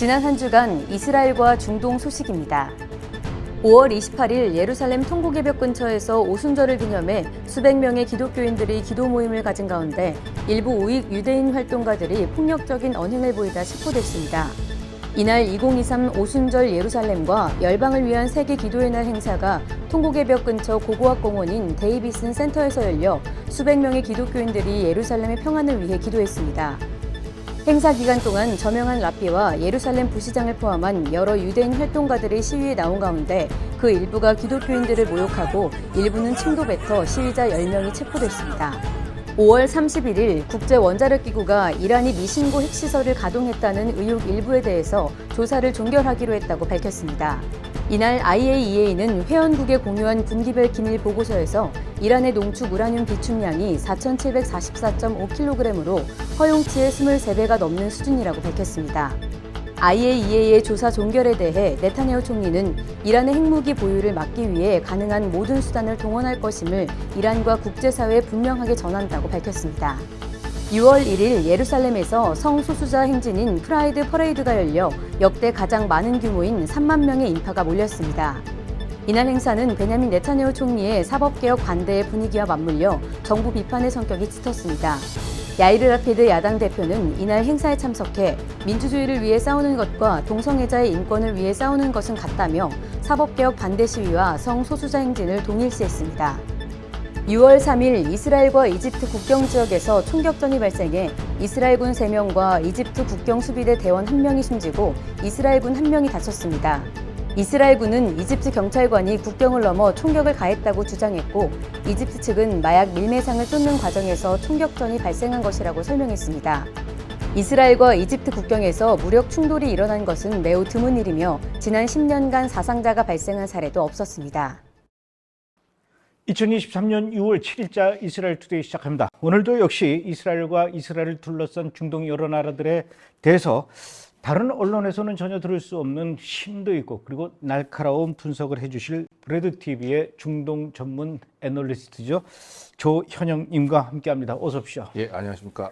지난 한 주간 이스라엘과 중동 소식입니다. 5월 28일 예루살렘 통곡의 벽 근처에서 오순절을 기념해 수백 명의 기독교인들이 기도 모임을 가진 가운데 일부 우익 유대인 활동가들이 폭력적인 언행을 보이다 체포됐습니다. 이날 2023 오순절 예루살렘과 열방을 위한 세계 기도의 날 행사가 통곡의 벽 근처 고고학 공원인 데이비슨 센터에서 열려 수백 명의 기독교인들이 예루살렘의 평안을 위해 기도했습니다. 행사 기간 동안 저명한 랍비와 예루살렘 부시장을 포함한 여러 유대인 활동가들이 시위에 나온 가운데 그 일부가 기독교인들을 모욕하고 일부는 침도 뱉어 시위자 10명이 체포됐습니다. 5월 31일 국제원자력기구가 이란이 미신고 핵시설을 가동했다는 의혹 일부에 대해서 조사를 종결하기로 했다고 밝혔습니다. 이날 IAEA는 회원국에 공유한 분기별 기밀 보고서에서 이란의 농축 우라늄 비축량이 4,744.5kg으로 허용치의 23배가 넘는 수준이라고 밝혔습니다. IAEA의 조사 종결에 대해 네타냐후 총리는 이란의 핵무기 보유를 막기 위해 가능한 모든 수단을 동원할 것임을 이란과 국제사회에 분명하게 전한다고 밝혔습니다. 6월 1일 예루살렘에서 성소수자 행진인 프라이드 퍼레이드가 열려 역대 가장 많은 규모인 3만 명의 인파가 몰렸습니다. 이날 행사는 베냐민 네타냐후 총리의 사법개혁 반대의 분위기와 맞물려 정부 비판의 성격이 짙었습니다. 야이르 라피드 야당 대표는 이날 행사에 참석해 민주주의를 위해 싸우는 것과 동성애자의 인권을 위해 싸우는 것은 같다며 사법개혁 반대 시위와 성소수자 행진을 동일시했습니다. 6월 3일 이스라엘과 이집트 국경 지역에서 총격전이 발생해 이스라엘군 3명과 이집트 국경수비대 대원 1명이 숨지고 이스라엘군 1명이 다쳤습니다. 이스라엘군은 이집트 경찰관이 국경을 넘어 총격을 가했다고 주장했고 이집트 측은 마약 밀매상을 쫓는 과정에서 총격전이 발생한 것이라고 설명했습니다. 이스라엘과 이집트 국경에서 무력 충돌이 일어난 것은 매우 드문 일이며 지난 10년간 사상자가 발생한 사례도 없었습니다. 2023년 6월 7일자 이스라엘 투데이 시작합니다. 오늘도 역시 이스라엘과 이스라엘을 둘러싼 중동 여러 나라들에 대해서 다른 언론에서는 전혀 들을 수 없는 심도 있고 그리고 날카로운 분석을 해주실 브레드TV의 중동 전문 애널리스트죠. 조현영님과 함께합니다. 어서 오십시오. 예, 안녕하십니까.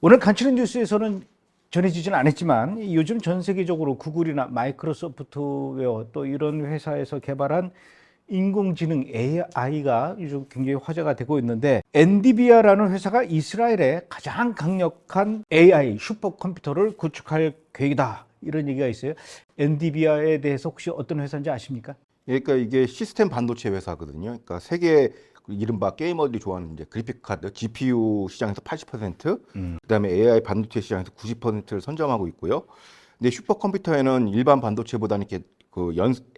오늘 간추린 뉴스에서는 전해지지는 않았지만 요즘 전 세계적으로 구글이나 마이크로소프트웨어 또 이런 회사에서 개발한 인공지능 AI가 요즘 굉장히 화제가 되고 있는데 엔비디아라는 회사가 이스라엘에 가장 강력한 AI 슈퍼컴퓨터를 구축할 계획이다 이런 얘기가 있어요. 엔비디아에 대해서 혹시 어떤 회사인지 아십니까? 그러니까 이게 시스템 반도체 회사거든요. 그러니까 세계 이른바 게이머들이 좋아하는 이제 그래픽 카드, GPU 시장에서 80%, 그다음에 AI 반도체 시장에서 90%를 선점하고 있고요. 근데 슈퍼컴퓨터에는 일반 반도체보다는 이렇게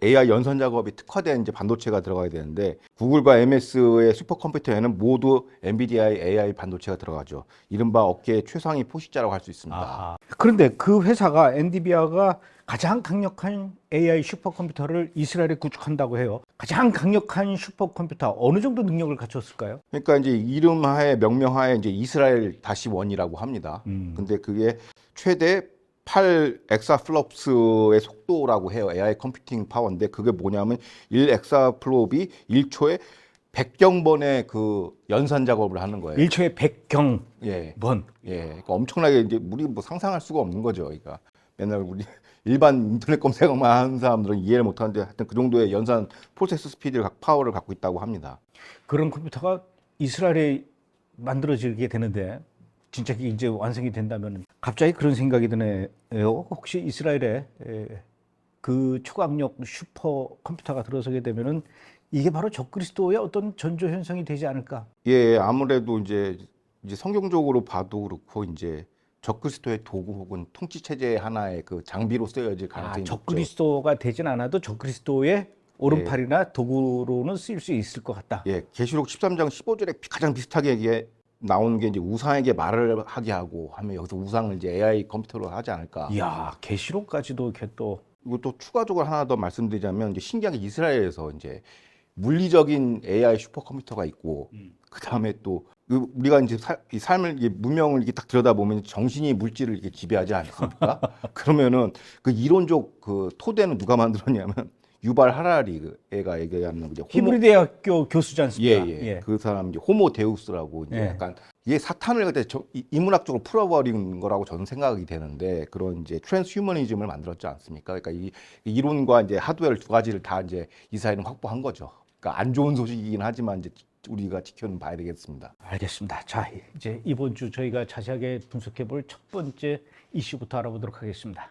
AI 연산 작업이 특화된 이제 반도체가 들어가야 되는데 구글과 MS의 슈퍼컴퓨터에는 모두 엔비디아의 AI 반도체가 들어가죠. 이른바 업계의 최상위 포식자라고 할 수 있습니다. 아하. 그런데 그 회사가 엔비디아가 가장 강력한 AI 슈퍼컴퓨터를 이스라엘에 구축한다고 해요. 가장 강력한 슈퍼컴퓨터 어느 정도 능력을 갖췄을까요? 그러니까 이제 이름하에 명명하에 이제 이스라엘 -1이라고 합니다. 근데 그게 최대 8 엑사플롭스의 속도라고 해요. AI 컴퓨팅 파워인데 그게 뭐냐면 1 엑사플롭이 1초에 100경번의 그 연산 작업을 하는 거예요. 1초에 100경 예. 번. 예. 그러니까 엄청나게 이제 우리 뭐 상상할 수가 없는 거죠. 그러니까 맨날 우리 일반 인터넷 검색만 하는 사람들은 이해를 못 하는데 하여튼 그 정도의 연산 프로세스 스피드를 파워를 갖고 있다고 합니다. 그런 컴퓨터가 이스라엘에 만들어지게 되는데 진짜 이제 완성이 된다면 갑자기 그런 생각이 드네요. 혹시 이스라엘에 그 초강력 슈퍼컴퓨터가 들어서게 되면은 이게 바로 적그리스도의 어떤 전조 현상이 되지 않을까? 예, 아무래도 이제 성경적으로 봐도 그렇고 이제 적그리스도의 도구 혹은 통치 체제 하나의 그 장비로 쓰여질 가능성이 높죠. 적그리스도가 되진 않아도 적그리스도의 오른팔이나 도구로는 쓰일 수 있을 것 같다. 예, 계시록 13장 15절에 가장 비슷하게 이게 나오는 게 이제 우상에게 말을 하게 하고 하면 여기서 우상을 이제 AI 컴퓨터로 하지 않을까. 이야, 계시록까지도 이렇게 또 이것도 추가적으로 하나 더 말씀드리자면 이제 신기하게 이스라엘에서 이제 물리적인 AI 슈퍼컴퓨터가 있고 그 다음에 또 우리가 이제 이 삶을 문명을 이렇게 딱 들여다보면 정신이 물질을 이렇게 지배하지 않습니까? 그러면은 그 이론적 그 토대는 누가 만들었냐면 유발 하라리가 얘기하는 이제 히브리 대학교 교수지 않습니까? 예. 그 사람 이제 호모 데우스라고 이제 예. 약간 이게 사탄을 그때 인문학적으로 풀어버린 거라고 저는 생각이 되는데 그런 이제 트랜스휴머니즘을 만들었지 않습니까? 그러니까 이 이론과 이제 하드웨어를 두 가지를 다 이제 이스라엘은 확보한 거죠. 그러니까 안 좋은 소식이긴 하지만 이제 우리가 지켜는 봐야 되겠습니다. 알겠습니다. 자, 이제 이번 주 저희가 자세하게 분석해 볼 첫 번째 이슈부터 알아보도록 하겠습니다.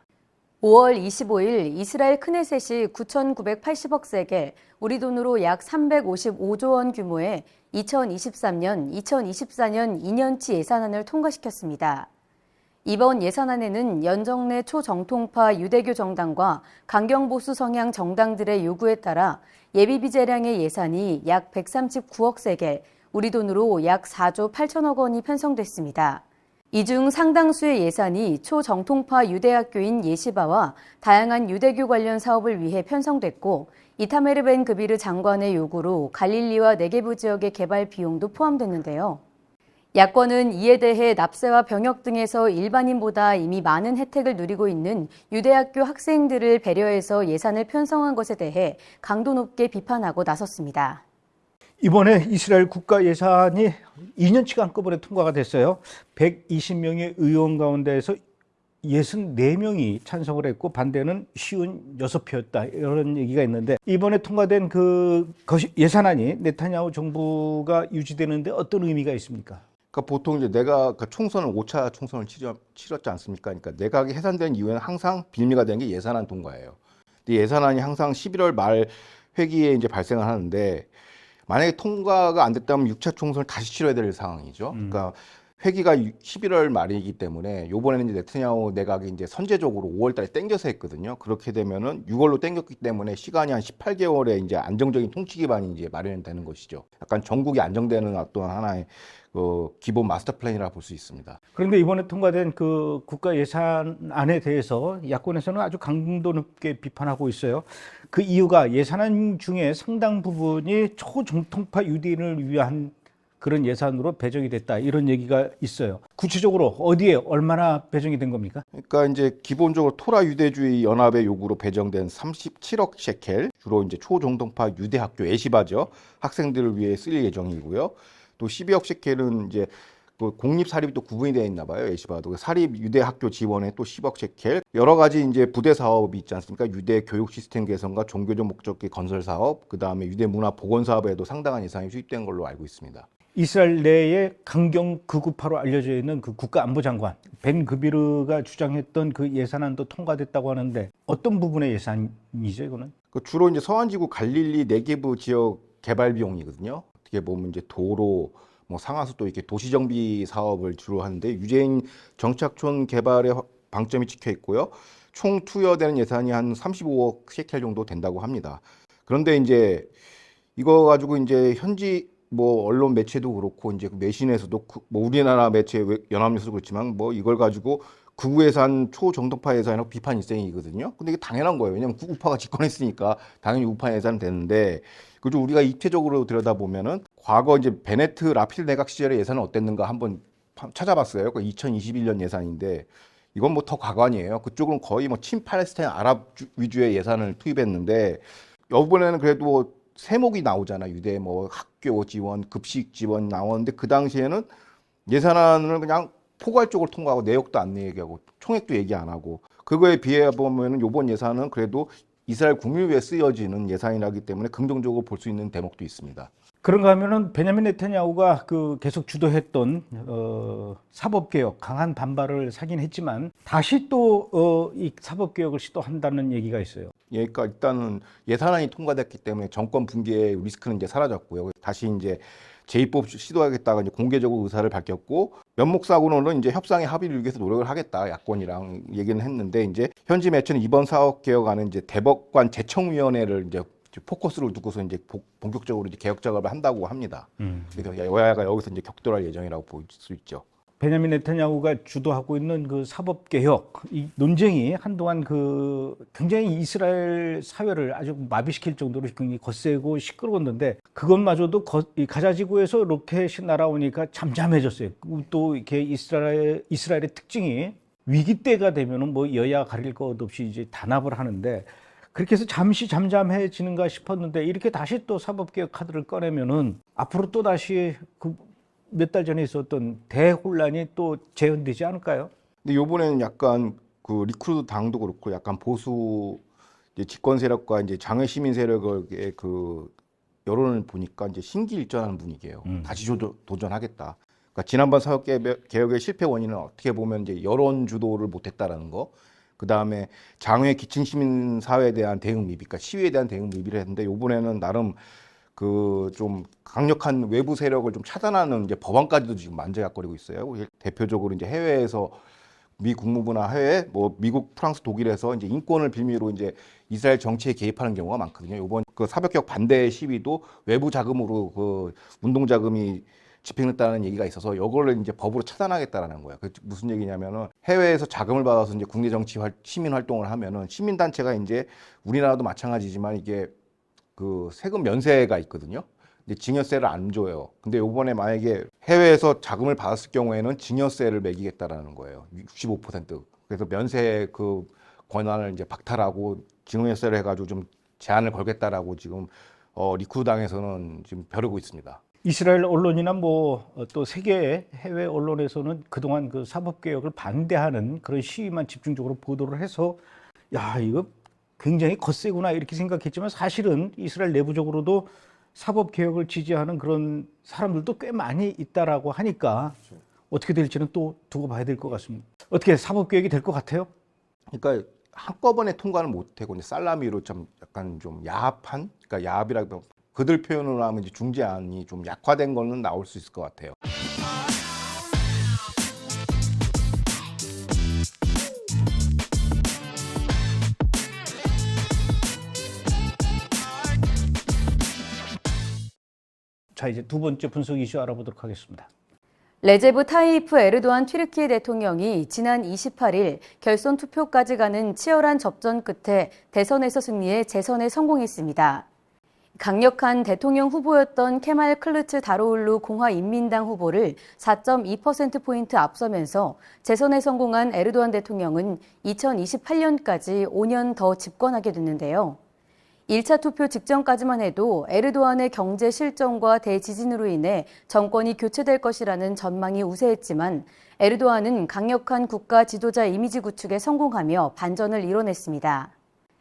5월 25일 이스라엘 크네셋이 9,980억 세겔, 우리 돈으로 약 355조 원 규모의 2023년, 2024년 2년치 예산안을 통과시켰습니다. 이번 예산안에는 연정내 초정통파 유대교 정당과 강경보수 성향 정당들의 요구에 따라 예비비제량의 예산이 약 139억 세겔, 우리 돈으로 약 4조 8천억 원이 편성됐습니다. 이 중 상당수의 예산이 초정통파 유대학교인 예시바와 다양한 유대교 관련 사업을 위해 편성됐고, 이타메르 벤 그비르 장관의 요구로 갈릴리와 네게부 지역의 개발 비용도 포함됐는데요. 야권은 이에 대해 납세와 병역 등에서 일반인보다 이미 많은 혜택을 누리고 있는 유대학교 학생들을 배려해서 예산을 편성한 것에 대해 강도 높게 비판하고 나섰습니다. 이번에 이스라엘 국가 예산이 2년치가 한꺼번에 통과가 됐어요. 120명의 의원 가운데에서 64명이 찬성을 했고 반대는 56표였다. 이런 얘기가 있는데 이번에 통과된 그 예산안이 네타냐후 정부가 유지되는데 어떤 의미가 있습니까? 그러니까 보통 이제 내가 총선을 5차 총선을 치렀지 않습니까? 그러니까 내각이 해산된 이후에는 항상 빌미가 되는 게 예산안 통과예요. 근데 예산안이 항상 11월 말 회기에 이제 발생을 하는데 만약에 통과가 안 됐다면 6차 총선을 다시 치러야 될 상황이죠. 그러니까 회기가 11월 말이기 때문에 요번에는 이제 네타냐후 내각이 이제 선제적으로 5월 달에 땡겨서 했거든요. 그렇게 되면은 6월로 땡겼기 때문에 시간이 한 18개월의 이제 안정적인 통치 기반이 이제 마련되는 것이죠. 약간 전국이 안정되는 어떤 하나의 기본 마스터 플랜이라 볼 수 있습니다. 그런데 이번에 통과된 그 국가 예산안에 대해서 야권에서는 아주 강도 높게 비판하고 있어요. 그 이유가 예산안 중에 상당 부분이 초정통파 유대인을 위한 그런 예산으로 배정이 됐다 이런 얘기가 있어요. 구체적으로 어디에 얼마나 배정이 된 겁니까? 그러니까 이제 기본적으로 토라 유대주의 연합의 요구로 배정된 37억 셰켈, 주로 이제 초정통파 유대학교 예시바죠, 학생들을 위해 쓸 예정이고요. 또 12억 셰켈은 이제 그 공립 사립이 또 구분이 되어 있나 봐요. 예시바도 사립 유대 학교 지원에 또 10억 셰켈, 여러 가지 이제 부대 사업이 있지 않습니까? 유대 교육 시스템 개선과 종교적 목적의 건설 사업, 그 다음에 유대 문화 복원 사업에도 상당한 예산이 투입된 걸로 알고 있습니다. 이스라엘 내에 강경 극우파로 알려져 있는 그 국가안보장관 벤 그비르가 주장했던 그 예산안도 통과됐다고 하는데 어떤 부분의 예산이죠, 이거는? 주로 이제 서안지구 갈릴리 네게브 지역 개발 비용이거든요. 어떻게 보면 이제 도로, 뭐 상하수도 이렇게 도시 정비 사업을 주로 하는데 유대인 정착촌 개발에 방점이 찍혀 있고요. 총 투여되는 예산이 한 35억 셰켈 정도 된다고 합니다. 그런데 이제 이거 가지고 이제 현지 뭐 언론 매체도 그렇고 이제 매신에서도 뭐 우리나라 매체 연합뉴스도 그렇지만 뭐 이걸 가지고 극우 예산 초정통파 예산이라고 비판 일생이거든요. 근데 이게 당연한 거예요. 왜냐하면 극우파가 집권했으니까 당연히 우파 예산은 되는데 그리고 우리가 입체적으로 들여다보면은 과거 이제 베네트 라필 내각 시절의 예산은 어땠는가 한번 찾아봤어요. 그 2021년 예산인데 이건 뭐 더 과관이에요. 그쪽은 거의 뭐 친팔레스타인 아랍 위주의 예산을 투입했는데 이번에는 그래도 세목이 나오잖아. 유대 뭐 학교 지원, 급식 지원 나오는데 그 당시에는 예산안을 그냥 포괄적으로 통과하고 내역도 안 얘기하고 총액도 얘기 안 하고 그거에 비해 보면은 이번 예산은 그래도 이스라엘 국민을 위해 쓰여지는 예산이라기 때문에 긍정적으로 볼 수 있는 대목도 있습니다. 그런가 하면은 베냐민 네타냐후가 그 계속 주도했던 사법개혁 강한 반발을 사긴 했지만 다시 또 이 사법개혁을 시도한다는 얘기가 있어요. 예, 그러니까 일단은 예산안이 통과됐기 때문에 정권 붕괴의 리스크는 이제 사라졌고요. 다시 이제 제2법 시도하겠다가 이제 공개적으로 의사를 밝혔고 면목사고로는 이제 협상의 합의를 위해서 노력을 하겠다 야권이랑 얘기는 했는데 이제 현지 매체는 이번 사법개혁안은 이제 대법관 제청위원회를 이제 포커스를 두고서 이제 본격적으로 이제 개혁 작업을 한다고 합니다. 그래서 여야가 여기서 이제 격돌할 예정이라고 볼 수 있죠. 베냐민 네타냐후가 주도하고 있는 그 사법개혁 이 논쟁이 한동안 그 굉장히 이스라엘 사회를 아주 마비시킬 정도로 굉장히 거세고 시끄러웠는데 그것마저도 가자지구에서 로켓이 날아오니까 잠잠해졌어요. 또 이렇게 이스라엘의 특징이 위기 때가 되면은 뭐 여야 가릴 것 없이 이제 단합을 하는데 그렇게 해서 잠시 잠잠해지는가 싶었는데 이렇게 다시 또 사법개혁 카드를 꺼내면은 앞으로 또 다시 그 몇 달 전에 있었던 대혼란이 또 재현되지 않을까요? 근데 요번에는 약간 그 리쿠드 당도 그렇고 약간 보수 이제 집권 세력과 이제 장외 시민 세력의 그 여론을 보니까 이제 신기일전하는 분위기예요. 다시 도전하겠다. 그러니까 지난번 사법개혁의 실패 원인은 어떻게 보면 이제 여론 주도를 못했다라는 거. 그 다음에 장외 기층 시민 사회에 대한 대응 미비, 그러니까 시위에 대한 대응 미비를 했는데 요번에는 나름 그 좀 강력한 외부 세력을 좀 차단하는 이제 법안까지도 지금 만져약거리고 있어요. 대표적으로 이제 해외에서 미 국무부나 해외, 뭐 미국, 프랑스, 독일에서 이제 인권을 빌미로 이제 이스라엘 정치에 개입하는 경우가 많거든요. 이번 그 사법개혁 반대 시위도 외부 자금으로 그 운동 자금이 집행됐다는 얘기가 있어서 이거를 이제 법으로 차단하겠다라는 거예요. 그 무슨 얘기냐면은 해외에서 자금을 받아서 이제 국내 정치 시민 활동을 하면은 시민 단체가 이제 우리나라도 마찬가지지만 이게 그 세금 면세가 있거든요. 근데 증여세를 안 줘요. 근데 요번에 만약에 해외에서 자금을 받았을 경우에는 증여세를 매기겠다라는 거예요. 65%. 그래서 면세 그 권한을 이제 박탈하고 증여세를 해가지고 좀 제한을 걸겠다라고 지금 리쿠당에서는 지금 벼르고 있습니다. 이스라엘 언론이나 뭐 또 세계 해외 언론에서는 그동안 그 사법개혁을 반대하는 그런 시위만 집중적으로 보도를 해서 야, 이거 굉장히 거세구나 이렇게 생각했지만 사실은 이스라엘 내부적으로도 사법개혁을 지지하는 그런 사람들도 꽤 많이 있다라고 하니까 어떻게 될지는 또 두고 봐야 될 것 같습니다. 어떻게 사법개혁이 될 것 같아요? 그러니까 한꺼번에 통과는 못하고 이제 살라미로 좀 약간 좀 야합한, 그러니까 야합이라고 그들 표현으로 하면 이제 중재안이 좀 약화된 거는 나올 수 있을 것 같아요. 자, 이제 두 번째 분석 이슈 알아보도록 하겠습니다. 레제브 타이이프 에르도안 튀르키예 대통령이 지난 28일 결선 투표까지 가는 치열한 접전 끝에 대선에서 승리해 재선에 성공했습니다. 강력한 대통령 후보였던 케말 클르트 다로울루 공화인민당 후보를 4.2%포인트 앞서면서 재선에 성공한 에르도안 대통령은 2028년까지 5년 더 집권하게 됐는데요. 1차 투표 직전까지만 해도 에르도안의 경제 실정과 대지진으로 인해 정권이 교체될 것이라는 전망이 우세했지만 에르도안은 강력한 국가 지도자 이미지 구축에 성공하며 반전을 이뤄냈습니다.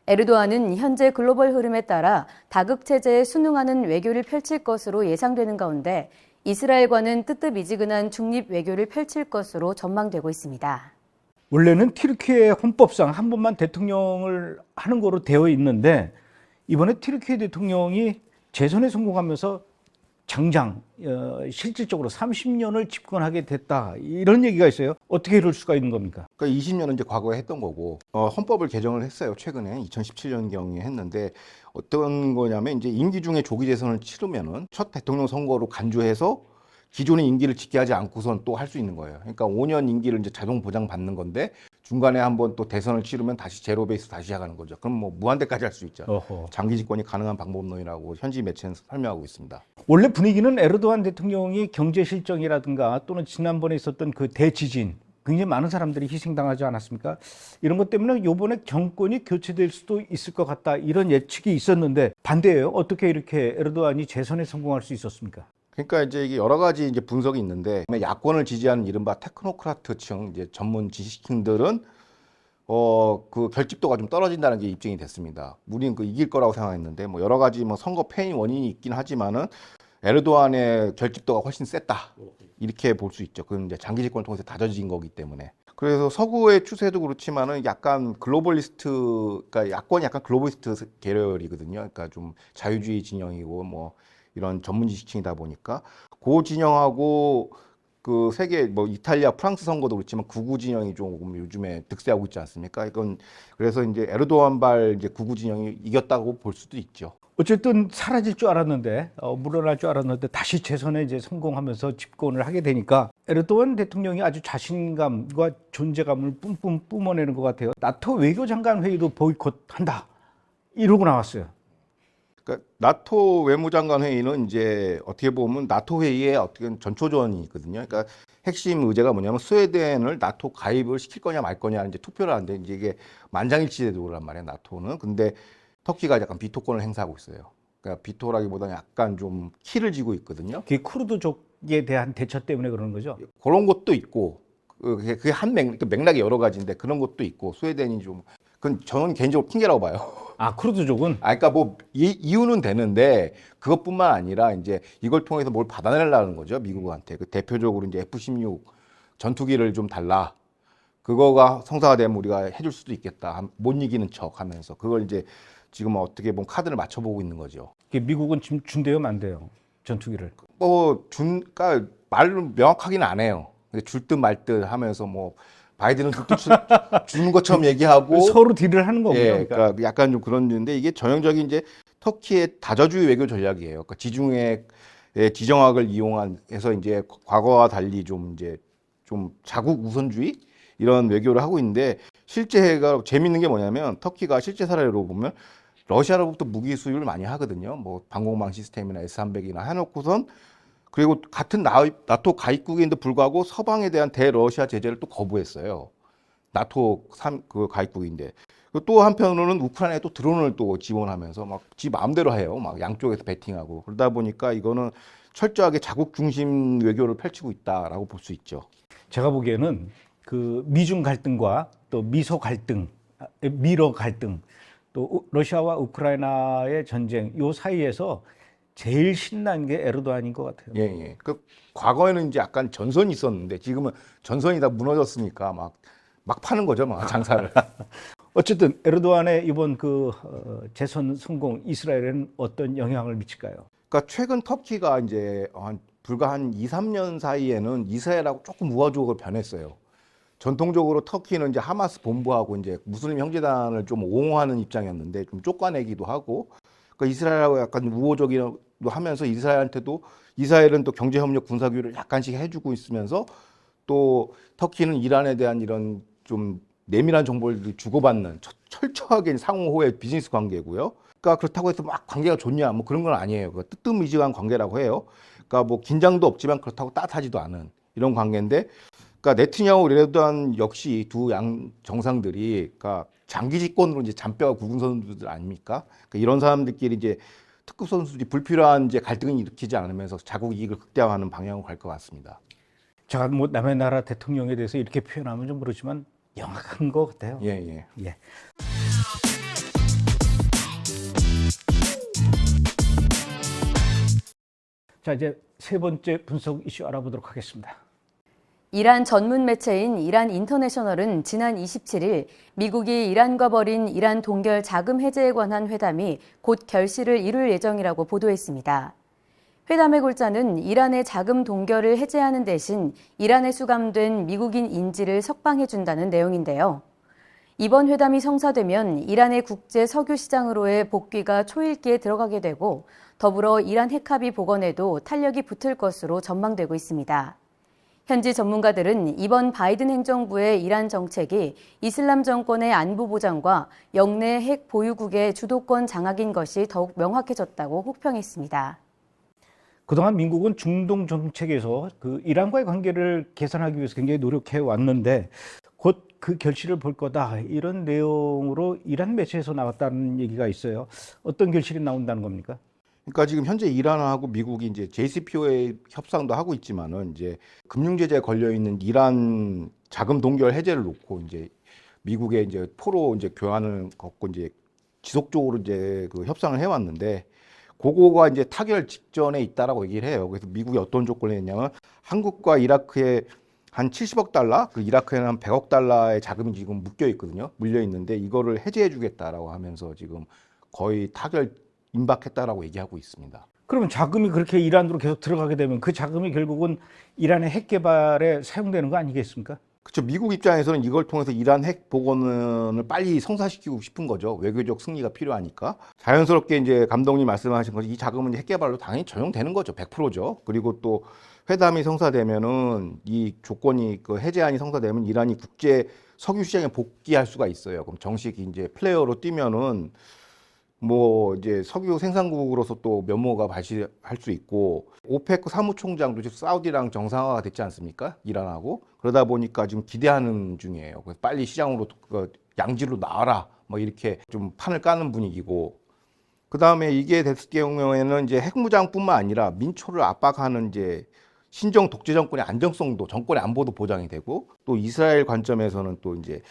에르도안은 현재 글로벌 흐름에 따라 다극 체제에 순응하는 외교를 펼칠 것으로 예상되는 가운데 이스라엘과는 뜨뜻미지근한 중립 외교를 펼칠 것으로 전망되고 있습니다. 원래는 튀르키예 헌법상 한 번만 대통령을 하는 거로 되어 있는데 이번에 튀르키예 대통령이 재선에 성공하면서 장장 실질적으로 30년을 집권하게 됐다 이런 얘기가 있어요. 어떻게 이럴 수가 있는 겁니까? 그러니까 20년은 이제 과거에 했던 거고 헌법을 개정을 했어요. 최근에 2017년경에 했는데 어떤 거냐면 이제 임기 중에 조기 재선을 치르면은 첫 대통령 선거로 간주해서 기존의 임기를 지키하지 않고선 또 할 수 있는 거예요. 그러니까 5년 임기를 이제 자동 보장받는 건데 중간에 한번 또 대선을 치르면 다시 제로 베이스 다시 시작하는 거죠. 그럼 뭐 무한대까지 할 수 있죠. 장기 집권이 가능한 방법론이라고 현지 매체는 설명하고 있습니다. 원래 분위기는 에르도안 대통령이 경제 실정이라든가 또는 지난번에 있었던 그 대지진 굉장히 많은 사람들이 희생당하지 않았습니까? 이런 것 때문에 이번에 정권이 교체될 수도 있을 것 같다 이런 예측이 있었는데 반대예요. 어떻게 이렇게 에르도안이 재선에 성공할 수 있었습니까? 그러니까 이제 이게 여러 가지 이제 분석이 있는데 야권을 지지하는 이른바 테크노크라트층 이제 전문 지식층들은 그 결집도가 좀 떨어진다는 게 입증이 됐습니다. 우리는 그 이길 거라고 생각했는데 뭐 여러 가지 뭐 선거 패인 원인이 있긴 하지만은 에르도안의 결집도가 훨씬 셌다 이렇게 볼 수 있죠. 그건 이제 장기 집권을 통해서 다져진 거기 때문에. 그래서 서구의 추세도 그렇지만은 약간 글로벌리스트, 그러니까 야권이 약간 글로벌리스트 계열이거든요. 그러니까 좀 자유주의 진영이고 뭐 이런 전문 지식층이다 보니까 그 진영하고 그 세계 뭐 이탈리아, 프랑스 선거도 그렇지만 극우 진영이 조금 요즘에 득세하고 있지 않습니까? 이건 그래서 이제 에르도안발 이제 극우 진영이 이겼다고 볼 수도 있죠. 어쨌든 사라질 줄 알았는데 물러날 줄 알았는데 다시 재선에 이제 성공하면서 집권을 하게 되니까 에르도안 대통령이 아주 자신감과 존재감을 뿜뿜 뿜어내는 것 같아요. 나토 외교장관 회의도 보이콧한다 이러고 나왔어요. 그러니까 나토 외무장관 회의는 이제 어떻게 보면 나토 회의의 어떻게 전초전이 있거든요. 그러니까 핵심 의제가 뭐냐면 스웨덴을 나토 가입을 시킬 거냐 말 거냐 이제 투표를 하는데 이제 이게 만장일치 제도란 말이에요. 나토는. 근데 터키가 약간 비토권을 행사하고 있어요. 그러니까 비토라기보다는 약간 좀 키를 쥐고 있거든요. 그게 쿠르드족에 대한 대처 때문에 그러는 거죠? 그런 것도 있고 그게 한 맥락이 여러 가지인데 그런 것도 있고 스웨덴이 좀 그건 저는 개인적으로 핑계라고 봐요. 아, 쿠르드족은? 그러니까 뭐 이유는 되는데 그것뿐만 아니라 이제 이걸 통해서 뭘 받아내려는 거죠 미국한테. 그 대표적으로 이제 F-16 전투기를 좀 달라. 그거가 성사가 되면 우리가 해줄 수도 있겠다. 못 이기는 척하면서 그걸 이제 지금 어떻게 보면 카드를 맞춰보고 있는 거죠. 그게 미국은 지금 준대요, 만대요? 전투기를. 그러니까 말로 명확하기는 안 해요. 줄 듯 말 듯 하면서 뭐 바이든은 뚝뚝 주는 것처럼 얘기하고 서로 딜을 하는 거군요. 예, 그러니까 약간 좀 그런 건데 이게 전형적인 이제 터키의 다자주의 외교 전략이에요. 그러니까 지중해의 지정학을 이용해서 이제 과거와 달리 좀 이제 좀 자국 우선주의 이런 외교를 하고 있는데 실제가 재밌는 게 뭐냐면 터키가 실제 사례로 보면 러시아로부터 무기 수입을 많이 하거든요. 뭐 방공망 시스템이나 S-300이나 해놓고선 그리고 같은 나토 가입국인데 불구하고 서방에 대한 대러시아 제재를 또 거부했어요. 나토 그 가입국인데 또 한편으로는 우크라이나에 또 드론을 또 지원하면서 막 지 마음대로 해요. 막 양쪽에서 배팅하고 그러다 보니까 이거는 철저하게 자국 중심 외교를 펼치고 있다라고 볼 수 있죠. 제가 보기에는 그 미중 갈등과 또 미소 갈등, 미러 갈등, 또 러시아와 우크라이나의 전쟁 요 사이에서 제일 신난 게 에르도안인 것 같아요. 예, 예. 그 과거에는 이제 약간 전선이 있었는데 지금은 전선이 다 무너졌으니까 막 파는 거죠, 막 장사를. 어쨌든 에르도안의 이번 그 재선 성공 이스라엘에는 어떤 영향을 미칠까요? 그러니까 최근 터키가 이제 불과 한 2, 3년 사이에는 이스라엘하고 조금 우호적으로 변했어요. 전통적으로 터키는 이제 하마스 본부하고 이제 무슬림 형제단을 좀 옹호하는 입장이었는데 좀 쫓아내기도 하고, 그러니까 이스라엘하고 약간 우호적이기도 하면서 이스라엘은 또 경제협력 군사교류를 약간씩 해주고 있으면서 또 터키는 이란에 대한 이런 좀 내밀한 정보를 주고받는 철저하게 상호의 비즈니스 관계고요. 그러니까 그렇다고 해서 막 관계가 좋냐 뭐 그런 건 아니에요. 그 뜨뜻미지근한 관계라고 해요. 그러니까 뭐 긴장도 없지만 그렇다고 따뜻하지도 않은 이런 관계인데, 그러니까 네트냐후 에르도안 역시 두 양 정상들이 그러니까 장기 집권으로 이제 잔뼈가 굵은 선수들 아닙니까? 그러니까 이런 사람들끼리 이제 특급 선수들이 불필요한 이제 갈등을 일으키지 않으면서 자국 이익을 극대화하는 방향으로 갈 것 같습니다. 제가 뭐 남의 나라 대통령에 대해서 이렇게 표현하면 좀 그렇지만 영악한 것 같아요. 예, 예. 예. 자, 이제 세 번째 분석 이슈 알아보도록 하겠습니다. 이란 전문 매체인 이란 인터내셔널은 지난 27일 미국이 이란과 벌인 이란 동결 자금 해제에 관한 회담이 곧 결실을 이룰 예정이라고 보도했습니다. 회담의 골자는 이란의 자금 동결을 해제하는 대신 이란에 수감된 미국인 인질을 석방해준다는 내용인데요. 이번 회담이 성사되면 이란의 국제 석유 시장으로의 복귀가 초읽기에 들어가게 되고 더불어 이란 핵합의 복원에도 탄력이 붙을 것으로 전망되고 있습니다. 현지 전문가들은 이번 바이든 행정부의 이란 정책이 이슬람 정권의 안보 보장과 영내 핵 보유국의 주도권 장악인 것이 더욱 명확해졌다고 혹평했습니다. 그동안 미국은 중동 정책에서 그 이란과의 관계를 개선하기 위해서 굉장히 노력해 왔는데 곧 그 결실을 볼 거다 이런 내용으로 이란 매체에서 나왔다는 얘기가 있어요. 어떤 결실이 나온다는 겁니까? 그러니까 지금 현재 이란하고 미국이 이제 JCPOA 협상도 하고 있지만은 이제 금융 제재에 걸려 있는 이란 자금 동결 해제를 놓고 이제 미국의 이제 포로 이제 교환을 걷고 이제 지속적으로 이제 그 협상을 해왔는데 그거가 이제 타결 직전에 있다라고 얘기를 해요. 그래서 미국이 어떤 조건을 했냐면 한국과 이라크에 한 70억 달러, 그 이라크에는 한 100억 달러의 자금이 지금 묶여 있거든요. 물려 있는데 이거를 해제해 주겠다라고 하면서 지금 거의 타결 임박했다라고 얘기하고 있습니다. 그러면 자금이 그렇게 이란으로 계속 들어가게 되면 그 자금이 결국은 이란의 핵 개발에 사용되는 거 아니겠습니까? 그렇죠. 미국 입장에서는 이걸 통해서 이란 핵 복원을 빨리 성사시키고 싶은 거죠. 외교적 승리가 필요하니까. 자연스럽게 이제 감독님 말씀하신 것이 이 자금은 핵 개발로 당연히 전용되는 거죠. 100%죠. 그리고 또 회담이 성사되면은 이 조건이 그 해제안이 성사되면 이란이 국제 석유 시장에 복귀할 수가 있어요. 그럼 정식 이제 플레이어로 뛰면은 뭐 이제 석유 생산국으로서 또 면모가 발시할 수 있고 오페크 사무총장도 지금 사우디랑 정상화가 됐지 않습니까? 이란하고 그러다 보니까 지금 기대하는 중이에요. 그래서 빨리 시장으로 양지로 나와라 뭐 이렇게 좀 판을 까는 분위기고 그다음에 이게 됐을 경우에는 이제 핵무장뿐만 아니라 민초를 압박하는 이제 신정 독재 정권의 안정성도 정권의 안보도 보장이 되고 또 이스라엘 관점에서는 또 이제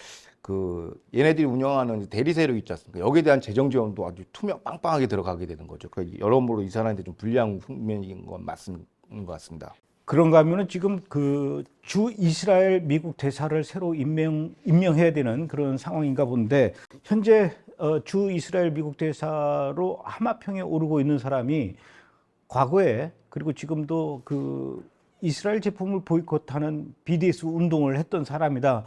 그 얘네들이 운영하는 대리 세력 있지 않습니까? 여기에 대한 재정 지원도 아주 빵빵하게 들어가게 되는 거죠. 그러니까 여러모로 이 사람한테 좀 불리한 측면인 건 맞는 것 같습니다. 그런가 하면은 지금 그 주 이스라엘 미국 대사를 새로 임명해야 되는 그런 상황인가 본데 현재 주 이스라엘 미국 대사로 하마평에 오르고 있는 사람이 과거에 그리고 지금도 그 이스라엘 제품을 보이콧하는 BDS 운동을 했던 사람이다.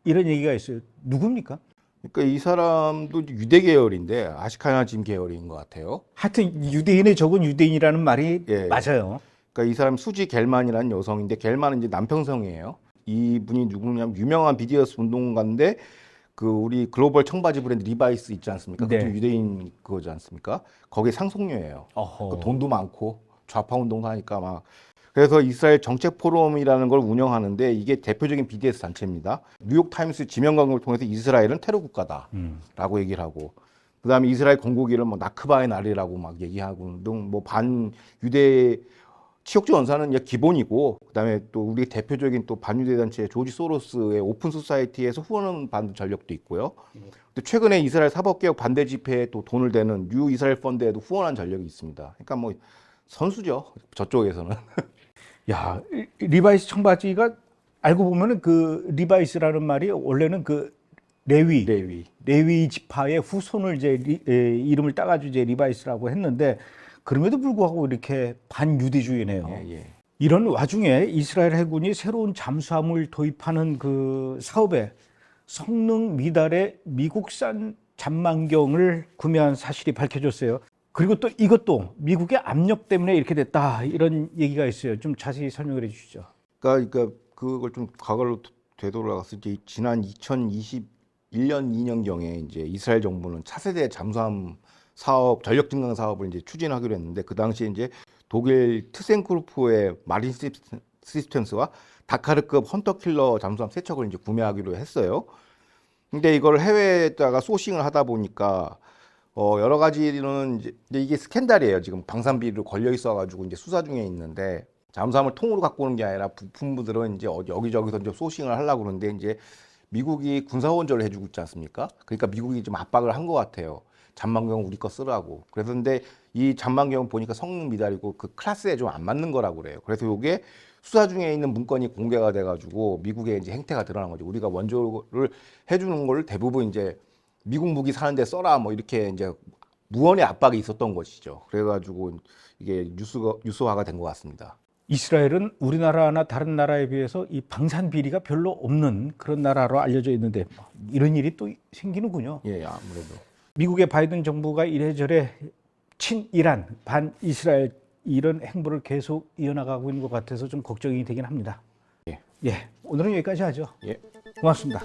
이런 얘기가 있어요. 누굽니까? 그러니까 이 사람도 유대 계열인데 아시카나짐 계열인 것 같아요. 하여튼 유대인의 적은 유대인이라는 말이 예. 맞아요. 그러니까 이 사람 수지 겔만이라는 여성인데 겔만은 이제 남편성이에요. 이분이 누구냐면 유명한 BDS 운동가인데 그 우리 글로벌 청바지 브랜드 리바이스 있지 않습니까? 네. 그것도 유대인 그거지 않습니까? 거기에 상속녀예요. 그 돈도 많고 좌파 운동도 하니까 막 그래서 이스라엘 정책 포럼이라는 걸 운영하는데 이게 대표적인 BDS 단체입니다. 뉴욕 타임스 지명 광고를 통해서 이스라엘은 테러 국가다라고 얘기를 하고 그다음에 이스라엘 건국일을 뭐 나크바의 날이라고 막 얘기하고 등 뭐 반 유대 치욕주 연사는 이제 기본이고 그다음에 또 우리 대표적인 또 반유대 단체 조지 소로스의 오픈 소사이티에서 후원을 받는 전력도 있고요. 또 최근에 이스라엘 사법개혁 반대 집회에 또 돈을 대는 뉴 이스라엘 펀드에도 후원한 전력이 있습니다. 그러니까 뭐 선수죠 저쪽에서는. 야, 리바이스 청바지가 알고 보면은 그 리바이스라는 말이 원래는 그 레위 지파의 후손을 이제 이름을 따가지고 이제 리바이스라고 했는데 그럼에도 불구하고 이렇게 반유대주의네요. 예. 이런 와중에 이스라엘 해군이 새로운 잠수함을 도입하는 그 사업에 성능 미달의 미국산 잠만경을 구매한 사실이 밝혀졌어요. 그리고 또 이것도 미국의 압력 때문에 이렇게 됐다 이런 얘기가 있어요. 좀 자세히 설명을 해주시죠. 그러니까 그걸 좀 과거로 되돌아갔을 때 지난 2021년 2년경에 이제 이스라엘 정부는 차세대 잠수함 사업 전력 증강 사업을 이제 추진하기로 했는데 그 당시에 이제 독일 트센크루프의 마린 시스템스와 다카르급 헌터킬러 잠수함 3척을 이제 구매하기로 했어요. 근데 이걸 해외에다가 소싱을 하다 보니까 여러 가지는 이제 이게 스캔들이에요. 지금 방산비리로 걸려 있어가지고 이제 수사 중에 있는데 잠수함을 통으로 갖고 오는 게 아니라 부품들은 이제 여기저기서 이제 소싱을 하려고 그러는데 이제 미국이 군사원조를 해주고 있지 않습니까? 그러니까 미국이 좀 압박을 한 것 같아요. 잠만경 우리 거 쓰라고. 그래서 근데 이 잠만경 보니까 성능 미달이고 그 클래스에 좀 안 맞는 거라고 그래요. 그래서 이게 수사 중에 있는 문건이 공개가 돼가지고 미국의 이제 행태가 드러난 거죠. 우리가 원조를 해주는 걸 대부분 이제 미국 무기 사는데 써라 뭐 이렇게 이제 무언의 압박이 있었던 것이죠. 그래가지고 이게 뉴스화가 된 것 같습니다. 이스라엘은 우리나라나 다른 나라에 비해서 이 방산 비리가 별로 없는 그런 나라로 알려져 있는데 이런 일이 또 생기는군요. 예, 아무래도. 미국의 바이든 정부가 이래저래 친이란, 반이스라엘 이런 행보를 계속 이어나가고 있는 것 같아서 좀 걱정이 되긴 합니다. 예, 오늘은 여기까지 하죠. 예. 고맙습니다.